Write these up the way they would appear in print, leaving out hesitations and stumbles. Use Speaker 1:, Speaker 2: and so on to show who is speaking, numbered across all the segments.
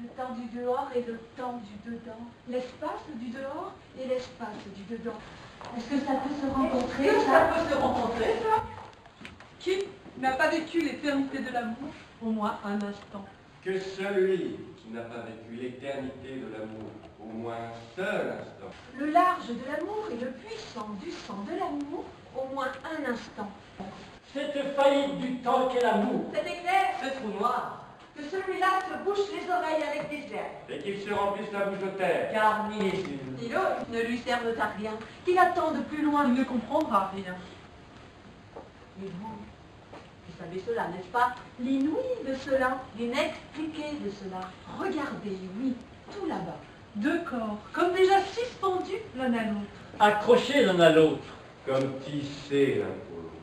Speaker 1: Le temps du dehors et le temps du dedans. L'espace du dehors et l'espace du dedans. Est-ce que ça peut se rencontrer?
Speaker 2: Est-ce que ça peut se rencontrer, ça? Qui n'a pas vécu l'éternité de l'amour? Au moins un instant.
Speaker 3: Que celui qui n'a pas vécu l'éternité de l'amour, au moins un seul instant.
Speaker 1: Le large de l'amour et le puissant du sang de l'amour, au moins un instant.
Speaker 4: Cette faillite du temps qu'est l'amour.
Speaker 1: Cet éclair,
Speaker 2: Ce trou noir.
Speaker 1: que celui-là se bouche les oreilles avec des herbes.
Speaker 3: Et qu'il se remplisse la bouche de terre.
Speaker 2: Car ni les yeux,
Speaker 1: Ni l'autre ne lui servent à rien, qu'il attend de plus loin.
Speaker 2: il ne comprendra rien.
Speaker 1: Et vous savez cela, n'est-ce pas? L'inouï de cela, l'inexpliqué de cela. Regardez, oui, tout là-bas.
Speaker 2: Deux corps, comme déjà suspendus l'un à l'autre.
Speaker 4: Accrochés l'un à l'autre.
Speaker 3: Comme tissé l'un pour l'autre.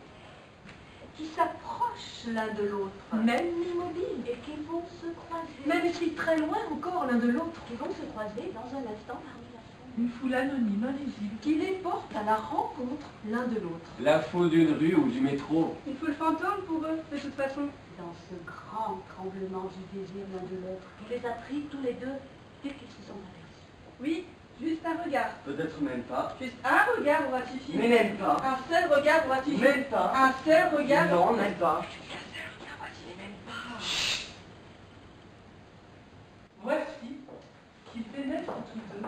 Speaker 1: Qui s'approchent l'un de l'autre,
Speaker 2: Même
Speaker 1: immobiles, et qui vont se croiser.
Speaker 2: Même si très loin encore l'un de l'autre.
Speaker 1: Qui vont se croiser dans un instant parmi la foule.
Speaker 2: Une foule anonyme, invisible.
Speaker 1: Qui les porte à la rencontre l'un de l'autre.
Speaker 3: La foule d'une rue ou du métro.
Speaker 2: Il faut le fantôme pour eux, de toute façon.
Speaker 1: Dans ce grand tremblement du désir l'un de l'autre, il les a pris tous les deux dès qu'ils se sont aperçus.
Speaker 2: Oui, juste un regard.
Speaker 3: Peut-être même pas.
Speaker 2: Juste un regard aura suffi.
Speaker 3: Mais même pas.
Speaker 2: Un seul regard aura suffi.
Speaker 3: Même pas.
Speaker 2: Un seul regard.
Speaker 3: Non, même pas.
Speaker 2: Voici qu'ils pénètrent tous deux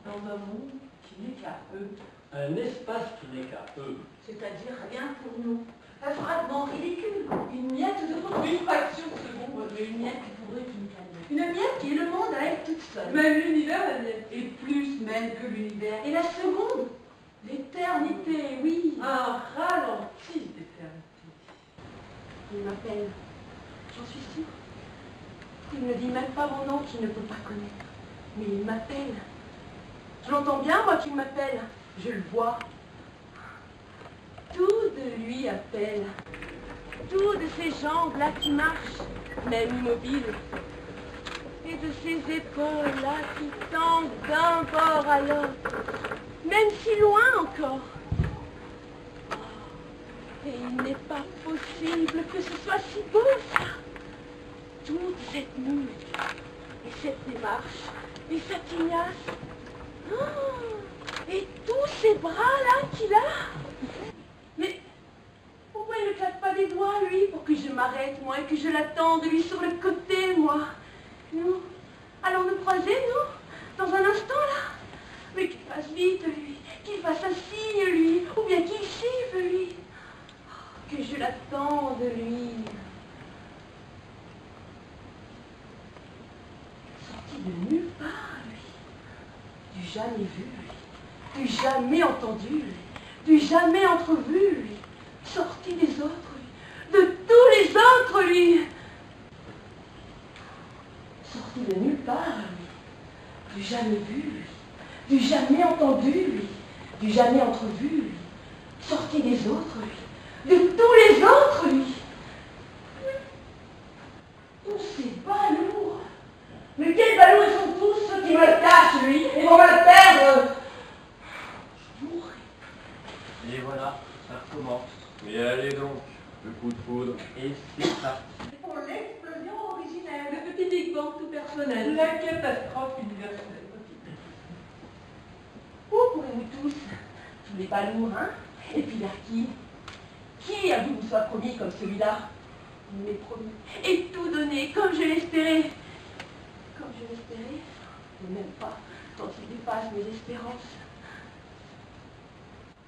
Speaker 2: dans un monde qui n'est qu'à eux.
Speaker 4: Un espace qui n'est qu'à eux.
Speaker 1: C'est-à-dire rien pour nous. Un fragment ridicule, une miette de monde.
Speaker 2: Une fraction de seconde.
Speaker 1: Mais une miette qui pourrait être une canette. Une miette qui est le monde à elle toute seule.
Speaker 2: Même l'univers, la mienne.
Speaker 1: Et plus même que l'univers. Et la seconde, l'éternité, oui.
Speaker 2: Un ralenti d'éternité.
Speaker 1: Il m'appelle. J'en suis sûre. Il ne dit même pas mon nom qu'il ne peut pas connaître. Mais il m'appelle. Je l'entends bien, moi, qu'il m'appelle. Je le vois. Tout de lui appelle. Tout de ces jambes-là qui marchent, même immobiles. Et de ces épaules-là qui tendent d'un bord à l'autre, même si loin encore. Et il n'est pas possible que ce soit si beau, ça. Toute cette mue, et cette démarche, et cette ignace. Et tous ces bras-là qu'il a. Mais pourquoi il ne claque pas des doigts, lui, pour que je m'arrête, moi, et que je l'attende, lui, sur le côté, moi? Nous, allons nous croiser, nous, dans un instant, là. Mais qu'il fasse vite, lui, qu'il fasse un signe, lui, ou bien qu'il siffle, lui. Que je l'attende, lui. Sorti de nulle part, lui. Du jamais vu, lui. Du jamais entendu, lui. Du jamais entrevu, lui. Sorti des autres, lui. De tous les autres, lui. Sorti de nulle part, lui. Du jamais vu, lui. Du jamais entendu, lui. Du jamais entrevu, lui. Sorti des autres, lui. De tous les autres, lui. Tous ces balourds. Mais quels balourds ils sont tous ceux qui me le cachent, lui, et vont me le perdre. Je mourrai.
Speaker 4: Et voilà, ça recommence.
Speaker 3: Mais allez donc, le coup de foudre.
Speaker 4: Et c'est parti.
Speaker 1: Pour l'explosion originelle, le petit Big Bang tout personnel.
Speaker 2: La catastrophe universelle.
Speaker 1: Où pourrez-vous tous les balourds, hein? Et puis vers qui? Qui a vu vous soit promis comme celui-là? Il m'est promis. Et tout donné, comme je l'espérais. Comme je l'espérais, mais même pas quand il dépasse mes espérances.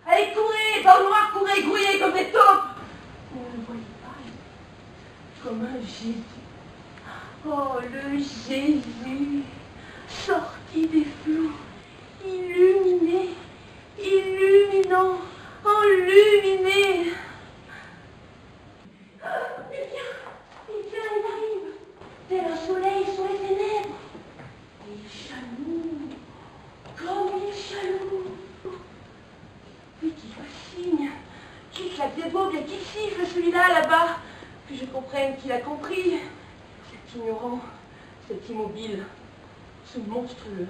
Speaker 1: Allez, courez, dans le noir, courez, grouillez comme des taupes. Vous ne le voyez pas, comme un Jésus. Oh, le Jésus, sorti des flots, illuminé, illuminant, enluminé. Il arrive, tel un soleil sur les ténèbres. Et il chaloue, comme il chaloue. Puis qui fascine, qui claque des boucles et qui siffle celui-là là-bas. Que je comprenne qu'il a compris. Cet ignorant, cet immobile, ce monstrueux.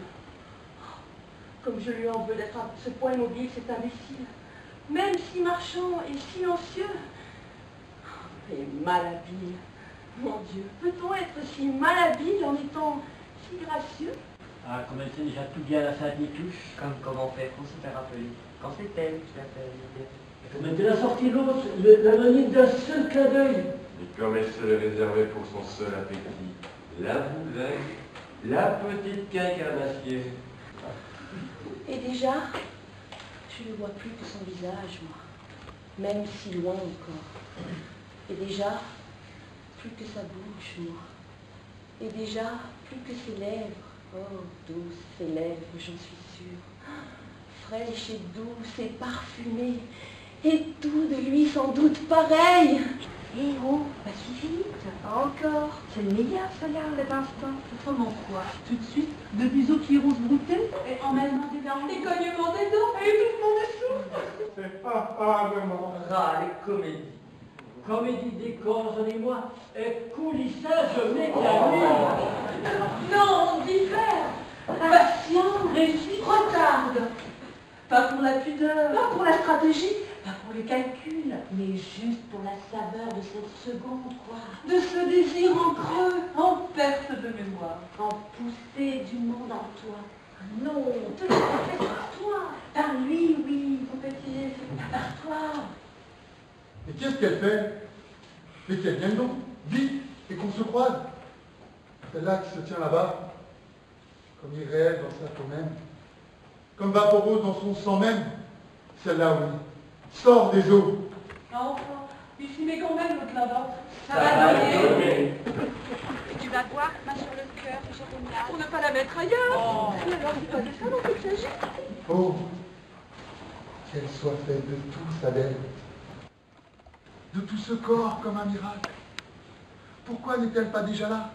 Speaker 1: Comme je lui en veux d'être à ce point immobile, cet imbécile. Même si marchand et silencieux. Et malhabile. Mon Dieu, peut-on être si malhabile en étant Si gracieux.
Speaker 4: Ah, comme elle sait déjà tout bien à la Saint-Nitouche.
Speaker 5: Comme comment fait pour se faire appeler. Quand c'est elle qui l'appelle.
Speaker 4: Comme elle a sorti l'autre, l'anonyme d'un seul clin d'œil.
Speaker 3: Et comme elle se le réservait pour son seul appétit, la bouleille, la petite quincarnassière.
Speaker 1: Et déjà, je ne vois plus que son visage, moi. Même si loin encore. Et déjà, plus que sa bouche, moi. Et déjà, plus que ses lèvres. Oh, douces ses lèvres, j'en suis sûre. Fraîches et douces et parfumées. Et tout de lui sans doute pareil.
Speaker 2: Eh oh, pas si vite.
Speaker 1: Encore.
Speaker 2: C'est le meilleur, regarde l'instant. Comment quoi? Tout de suite, deux bisous qui rosent broutés, et emmènement des dents, et cognement des dents, et étouffement des souffles.
Speaker 3: C'est affablement
Speaker 4: Ras les comédies. Comédie des corps, et moi, et coulissage mécanique.
Speaker 2: Non, on diffère. Patient, réussit, retarde. Pas pour la pudeur, pas pour la stratégie, pas pour le calcul, mais juste pour la saveur de cette seconde, quoi. De ce désir en creux, en perte de mémoire.
Speaker 1: En poussée du monde en toi. Non, te le fait par toi. Par lui, oui, mon petit, par toi.
Speaker 6: Et qu'est-ce qu'elle fait? Mais qu'elle vienne donc, vite, et qu'on se croise. Celle-là qui se tient là-bas, comme irréelle dans sa peau même, comme vaporeuse dans son sang même. Celle-là, oui, sort des eaux.
Speaker 2: Enfin, ici, mais quand même, l'autre là-bas. Ça
Speaker 4: Ça
Speaker 2: va
Speaker 4: va
Speaker 2: donner.
Speaker 4: donner.
Speaker 1: Tu vas voir, main sur le cœur, Jérémia.
Speaker 2: Pour ne pas la mettre ailleurs.
Speaker 1: Oh.
Speaker 2: Et alors, c'est pas de ça dont il s'agit.
Speaker 6: Oh, qu'elle soit faite de tout, Adèle. De tout ce corps comme un miracle. Pourquoi n'est-elle pas déjà là?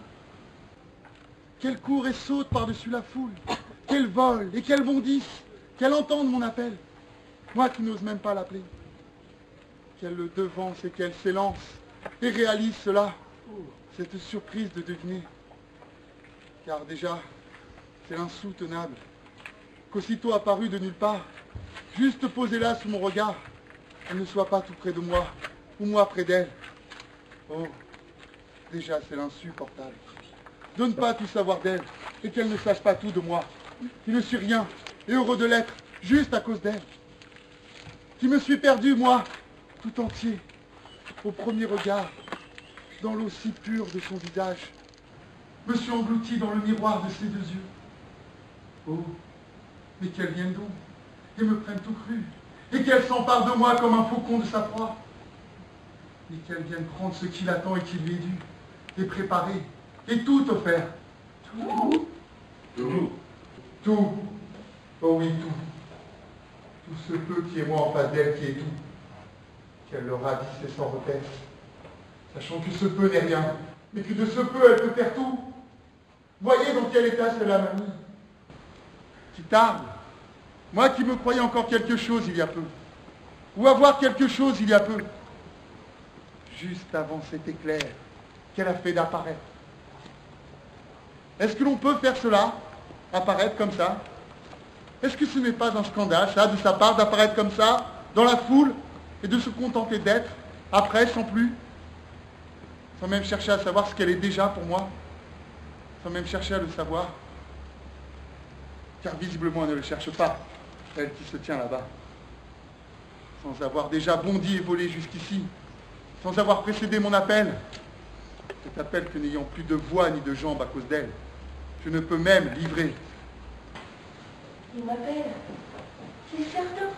Speaker 6: Qu'elle court et saute par-dessus la foule, qu'elle vole et qu'elle bondisse, qu'elle entende mon appel, moi qui n'ose même pas l'appeler. Qu'elle le devance et qu'elle s'élance et réalise cela, cette surprise de deviner. Car déjà, c'est insoutenable qu'aussitôt apparue de nulle part, juste posée là sous mon regard, elle ne soit pas tout près de moi, ou moi près d'elle. Oh, déjà c'est l'insupportable. De ne pas tout savoir d'elle, et qu'elle ne sache pas tout de moi, qui ne suis rien, et heureux de l'être, juste à cause d'elle. Qui me suis perdu, moi, tout entier, au premier regard, dans l'eau si pure de son visage, me suis englouti dans le miroir de ses deux yeux. Oh, mais qu'elle vienne donc, et me prenne tout cru, et qu'elle s'empare de moi comme un faucon de sa proie, et qu'elle vienne prendre ce qui l'attend et qui lui est dû, et préparer, et tout offert. Tout.
Speaker 3: Tout.
Speaker 6: Tout. Oh oui, tout. Tout ce peu qui est moi en face d'elle qui est tout. Qu'elle le ravisse sans repère. Sachant que ce peu n'est rien, mais que de ce peu elle peut faire tout. Voyez dans quel état cela m'a mis. Qui tarde. Moi qui me croyais encore quelque chose il y a peu. Ou avoir quelque chose il y a peu. Juste avant cet éclair qu'elle a fait d'apparaître. Est-ce que l'on peut faire cela? Apparaître comme ça? Est-ce que ce n'est pas un scandale, ça, de sa part, d'apparaître comme ça, dans la foule, et de se contenter d'être, après, sans plus? Sans même chercher à savoir ce qu'elle est déjà pour moi? Sans même chercher à le savoir? Car visiblement, elle ne le cherche pas, elle qui se tient là-bas. Sans avoir déjà bondi et volé jusqu'ici, sans avoir précédé mon appel. Cet appel que n'ayant plus de voix ni de jambes à cause d'elle, je ne peux même livrer.
Speaker 1: Il m'appelle. C'est certain.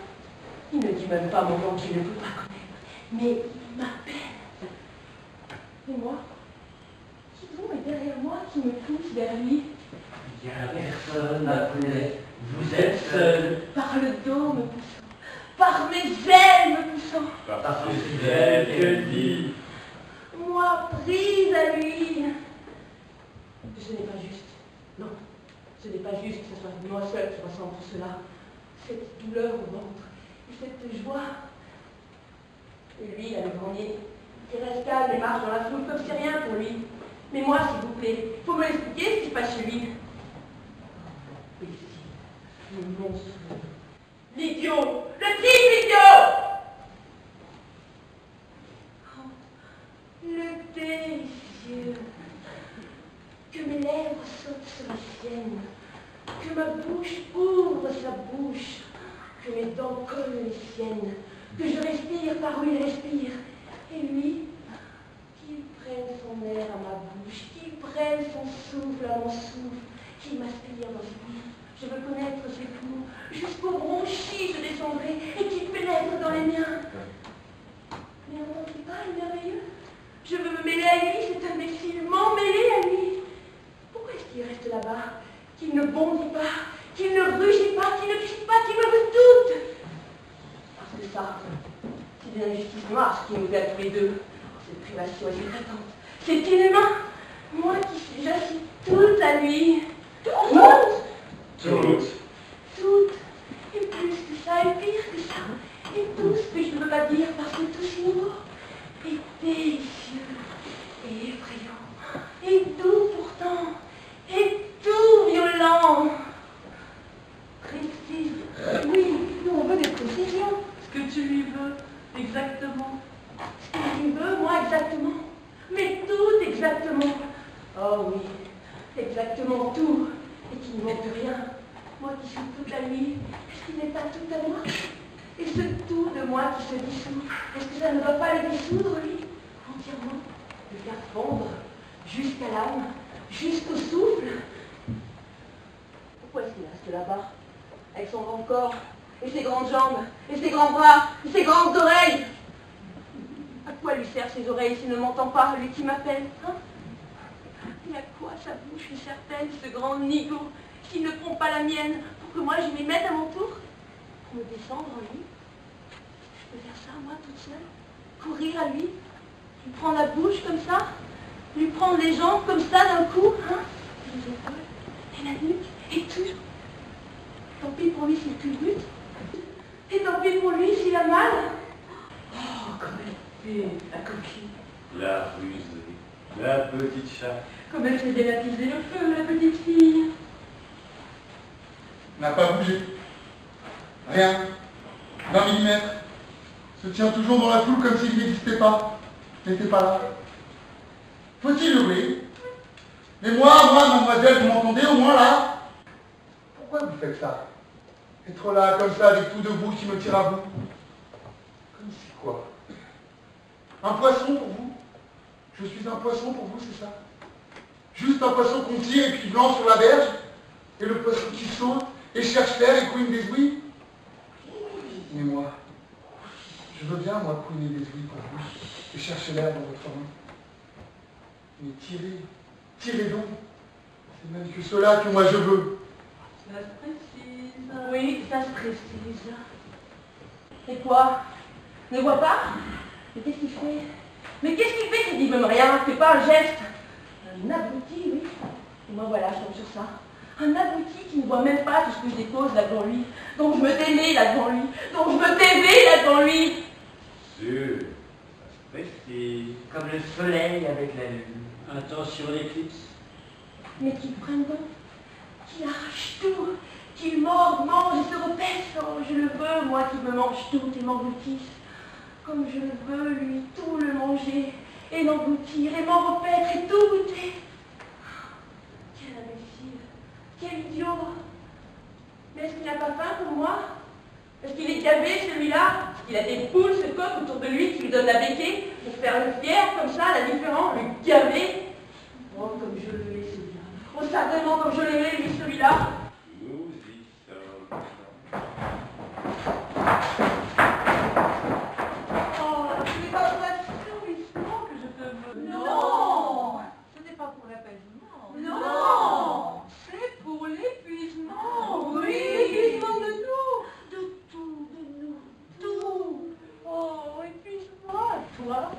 Speaker 1: Il ne dit même pas mon nom qu'il ne peut pas connaître. Mais il m'appelle. Et moi, qui donc est derrière moi qui me pousse vers lui?
Speaker 4: Il n'y a personne après. Vous êtes seul.
Speaker 1: Par le dos me poussant. Par mes ailes me poussant.
Speaker 4: Parce que c'est elle que dit.
Speaker 1: Moi prise à lui. Ce n'est pas juste. Non, ce n'est pas juste que ce soit moi seul qui ressente tout cela. Cette douleur au ventre et cette joie. Et lui, il a le grenier. Il reste calme et marche dans la foule comme si rien pour lui. Mais moi, s'il vous plaît, faut me l'expliquer ce qui se passe chez lui. Imbécile, le monstre, l'idiot, le type idiot. Oh, le délicieux. que mes lèvres sautent sur les siennes, que ma bouche ouvre sa bouche, que mes dents collent les siennes, que je respire par où il respire, et lui, qu'il prenne son air à ma bouche, qu'il prenne son souffle à mon souffle, qu'il m'aspire dans lui. Je veux connaître ses poumons, jusqu'au bronchis je descendrai, et qu'il pénètre dans les miens. Mais on n'entend pas le merveilleux? Je veux me mêler à lui, cet imbécile, m'emmêler à lui. Pourquoi est-ce qu'il reste là-bas? Qu'il ne bondit pas, qu'il ne rugit pas, qu'il ne crie pas, qu'il me redoute? Parce que ça, c'est une injustice noire ce qui nous fait à tous les deux. Cette privation est éclatante. C'est inhumain. Moi qui suis j'assiste toute la nuit. Toute. Et plus que ça, et pire que ça. Et tout ce que je ne peux pas dire parce que tout c'est nouveau. Et délicieux. Et effrayant. Et doux pourtant. Et tout violent. Précis. Oui, nous on veut des précisions.
Speaker 2: Ce que tu lui veux, exactement.
Speaker 1: Ce que je lui veux, moi, exactement. Mais tout exactement. Oh oui, exactement tout. Et qui ne manque rien. Moi qui suis toute la nuit, est-ce qu'il n'est pas tout à moi? Et ce tout de moi qui se dissout, est-ce que ça ne va pas le dissoudre, lui, entièrement? Le faire fondre jusqu'à l'âme, jusqu'au souffle? Pourquoi est-ce qu'il reste là-bas, avec son grand corps, et ses grandes jambes, et ses grands bras, et ses grandes oreilles? À quoi lui servent ses oreilles s'il ne m'entend pas, lui qui m'appelle, hein? Et à quoi sa bouche lui sert-elle, ce grand nigaud, s'il ne prend pas la mienne, pour que moi je m'y mette à mon tour? Pour me descendre en lui? Je peux faire ça, moi, toute seule? Courir à lui? Lui prendre la bouche comme ça? Lui prendre les jambes comme ça d'un coup, hein? Et les épaules, et la nuque, et tout. Tant pis pour lui s'il culbute. Et tant pis pour lui s'il a mal. Oh, comme elle fait, la coquille.
Speaker 3: La rusée, la petite chatte.
Speaker 1: Comme elle fait délatiser le feu, la petite fille.
Speaker 6: N'a pas bougé. Rien. D'un millimètre. Se tient toujours dans la foule comme s'il n'existait pas. N'était pas là. Faut-il hurler? Mais moi, mademoiselle, vous m'entendez au moins là? Pourquoi vous faites ça? Être là comme ça avec tout de vous qui me tire à bout. Comme si quoi? Un poisson pour vous? Je suis un poisson pour vous, c'est ça? Juste un poisson qu'on tire et puis blanc sur la berge? Et le poisson qui saute et cherche l'air et couine des ouïes? Mais moi, je veux bien, moi, couiner des ouïes pour vous et chercher l'air dans votre main. Mais tirez donc. C'est même que cela que moi je veux.
Speaker 2: Ça se précise.
Speaker 1: Oui, ça se précise. Et quoi? Ne vois pas? Mais qu'est-ce qu'il fait? Mais qu'est-ce qu'il fait? Il dit même rien, c'est pas un geste. Un abruti, oui. Et moi voilà, je tombe sur ça. Un abruti qui ne voit même pas tout ce que je dépose là devant lui, dont je me démets là devant lui, dont je me démets là devant lui.
Speaker 3: Sûr, ça se précise.
Speaker 5: Comme le soleil avec la lune.
Speaker 4: Attention l'éclipse.
Speaker 1: Mais qu'il prenne donc, qu'il arrache tout, qu'il morde, mange et se repaisse. Oh, je le veux, moi, qu'il me mange tout et m'engloutisse. Comme je le veux, lui, tout le manger, et l'engloutir, et m'en repaître, et tout goûter. Quel imbécile, quel idiot. Mais est-ce qu'il n'a pas faim pour moi? Est-ce qu'il est gavé, celui-là? Est-ce qu'il a des poules, ce coq, autour de lui, qui lui donne la béquille, pour faire le fier, comme ça, la différent, lui gaver? Oh, comme je l'aimais, celui-là. Oh, sacrément, comme je l'aimais, lui, celui-là.
Speaker 3: Nous y sommes.
Speaker 2: Oh, ce n'est pas pour l'assouvissement que je te veux.
Speaker 1: Non.
Speaker 2: Ce n'est pas pour l'apaisement.
Speaker 1: Non.
Speaker 2: C'est pour l'épuisement.
Speaker 1: Oui.
Speaker 2: L'épuisement de nous.
Speaker 1: De tout, de nous, tout.
Speaker 2: Oh, épuise-moi, toi.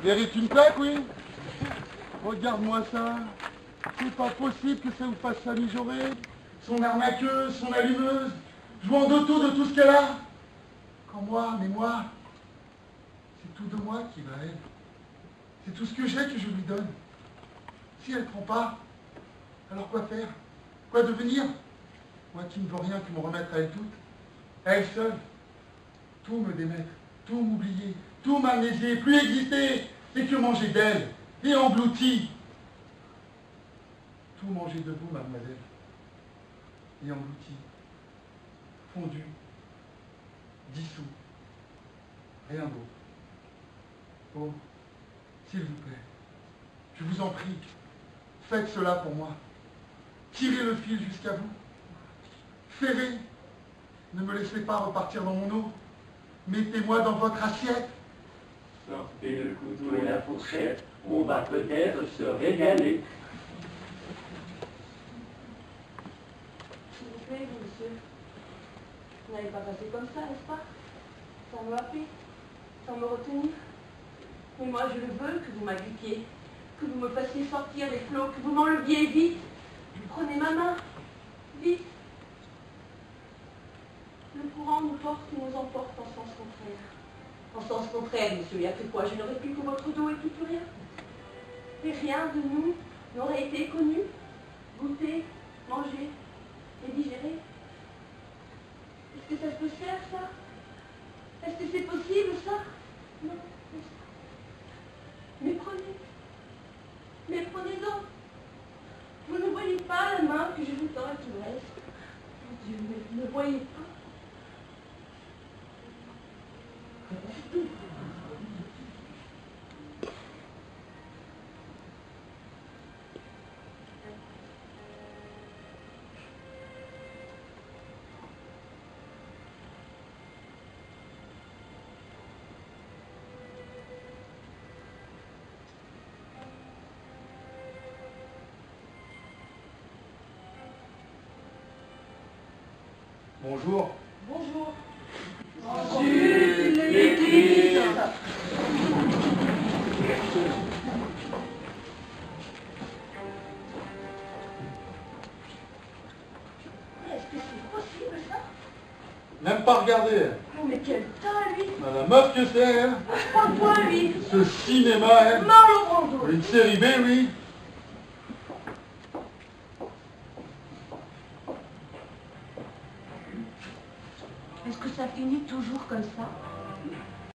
Speaker 6: Mérite une claque, oui? Regarde-moi ça. C'est pas possible que ça vous fasse ça mijorer. Son arnaqueuse, son allumeuse, jouant de tout ce qu'elle a. Quand moi, mais moi, c'est tout de moi qui va à elle. C'est tout ce que j'ai que je lui donne. Si elle prend pas, alors quoi faire? Quoi devenir? Moi qui ne veux rien que me remettre à elle toute, à elle seule. Tout me démettre, tout m'oublier, tout m'amnésier, plus exister, Et que manger d'elle et englouti. Tout manger de vous, mademoiselle. Et englouti. Fondu. Dissous. Rien d'autre. Oh, s'il vous plaît, je vous en prie, faites cela pour moi. Tirez le fil jusqu'à vous. Ferrez. Ne me laissez pas repartir dans mon eau. Mettez-moi dans votre assiette.
Speaker 4: Sortez le couteau et la fourchette, on va peut-être se régaler.
Speaker 1: S'il vous plaît, vous, monsieur. Vous n'allez pas passer comme ça, n'est-ce pas? Sans me happer, sans me retenir. Mais moi, je le veux que vous m'agripiez, que vous me fassiez sortir des flots, que vous m'enleviez vite. Prenez ma main, vite. Le courant nous porte et nous emporte en sens contraire. En sens contraire, monsieur, il n'y a que quoi? Je n'aurais plus que votre dos et plus rien. Et rien de nous n'aurait été connu, goûté, mangé et digéré. Est-ce que ça peut se faire, ça? Est-ce que c'est possible, ça? Non. Mais prenez. Mais prenez donc. Vous ne voyez pas la main que je vous tends et tout le reste. Mon Dieu, mais vous ne voyez pas.
Speaker 6: Bonjour.
Speaker 1: Bonjour.
Speaker 4: L'église.
Speaker 1: Est-ce que c'est possible, ça?
Speaker 6: Même pas regarder.
Speaker 1: Oh, mais quel tas, lui!
Speaker 6: La meuf que c'est, hein.
Speaker 1: Pas quoi, lui!
Speaker 6: Ce cinéma, hein.
Speaker 1: Marlon Brando!
Speaker 6: Une série B, oui.
Speaker 1: Est-ce que ça finit toujours comme ça?